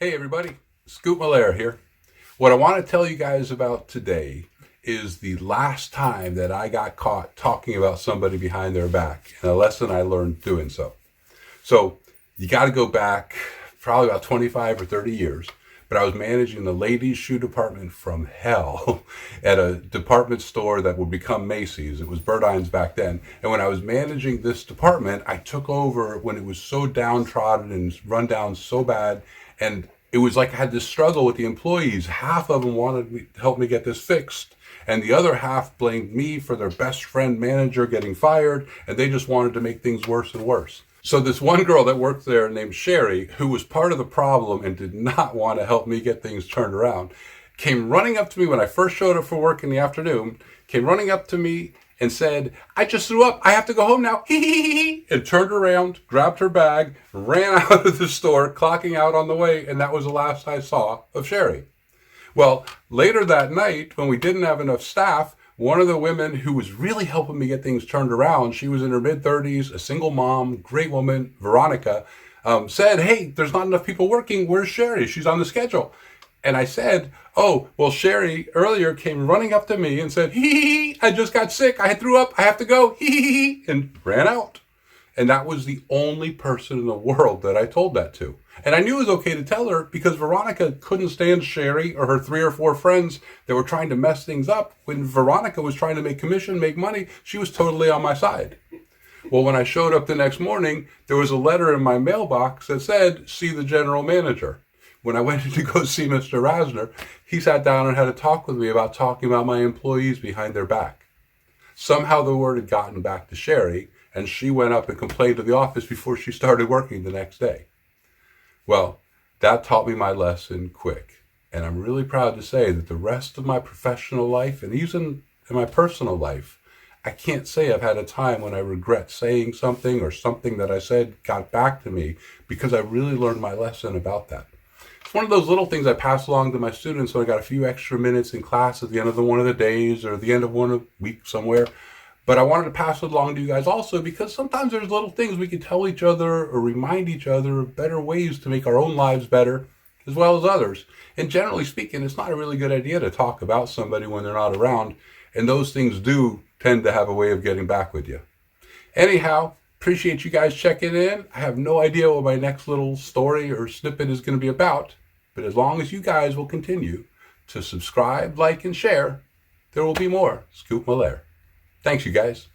Hey everybody, Scoop Malaire here. What I want to tell you guys about today is the last time that I got caught talking about somebody behind their back and a lesson I learned doing so. So you got to go back probably about 25 or 30 years, but I was managing the ladies' shoe department from hell at a department store that would become Macy's. It was Burdines back then. And when I was managing this department, I took over when it was so downtrodden and run down so bad. And it was like I had this struggle with the employees. Half of them wanted me to help me get this fixed, and the other half blamed me for their best friend manager getting fired, and they just wanted to make things worse and worse. So this one girl that worked there named Sherry, who was part of the problem and did not want to help me get things turned around, came running up to me when I first showed up for work in the afternoon, came running up to me and said, "I just threw up. I have to go home now." And turned around, grabbed her bag, ran out of the store, clocking out on the way, and that was the last I saw of Sherry. Well, later that night, when we didn't have enough staff, one of the women who was really helping me get things turned around, she was in her mid-30s, a single mom, great woman, Veronica, said, "Hey, there's not enough people working. Where's Sherry? She's on the schedule." And I said, "Oh, well, Sherry earlier came running up to me and said, I just got sick. I threw up. I have to go, and ran out." And that was the only person in the world that I told that to. And I knew it was okay to tell her because Veronica couldn't stand Sherry or her 3 or 4 friends that were trying to mess things up. When Veronica was trying to make commission, make money, she was totally on my side. Well, when I showed up the next morning, there was a letter in my mailbox that said, "See the general manager." When I went in to go see Mr. Rasner, he sat down and had a talk with me about talking about my employees behind their back. Somehow the word had gotten back to Sherry, and she went up and complained to the office before she started working the next day. Well, that taught me my lesson quick, and I'm really proud to say that the rest of my professional life, and even in my personal life, I can't say I've had a time when I regret saying something or something that I said got back to me because I really learned my lesson about that. It's one of those little things I pass along to my students when I got a few extra minutes in class at the end of one of the days or the end of one week somewhere. But I wanted to pass it along to you guys also because sometimes there's little things we can tell each other or remind each other of better ways to make our own lives better as well as others. And generally speaking, it's not a really good idea to talk about somebody when they're not around. And those things do tend to have a way of getting back with you. Anyhow, appreciate you guys checking in. I have no idea what my next little story or snippet is going to be about. But as long as you guys will continue to subscribe, like, and share, there will be more Scoop Malaire. Thanks, you guys.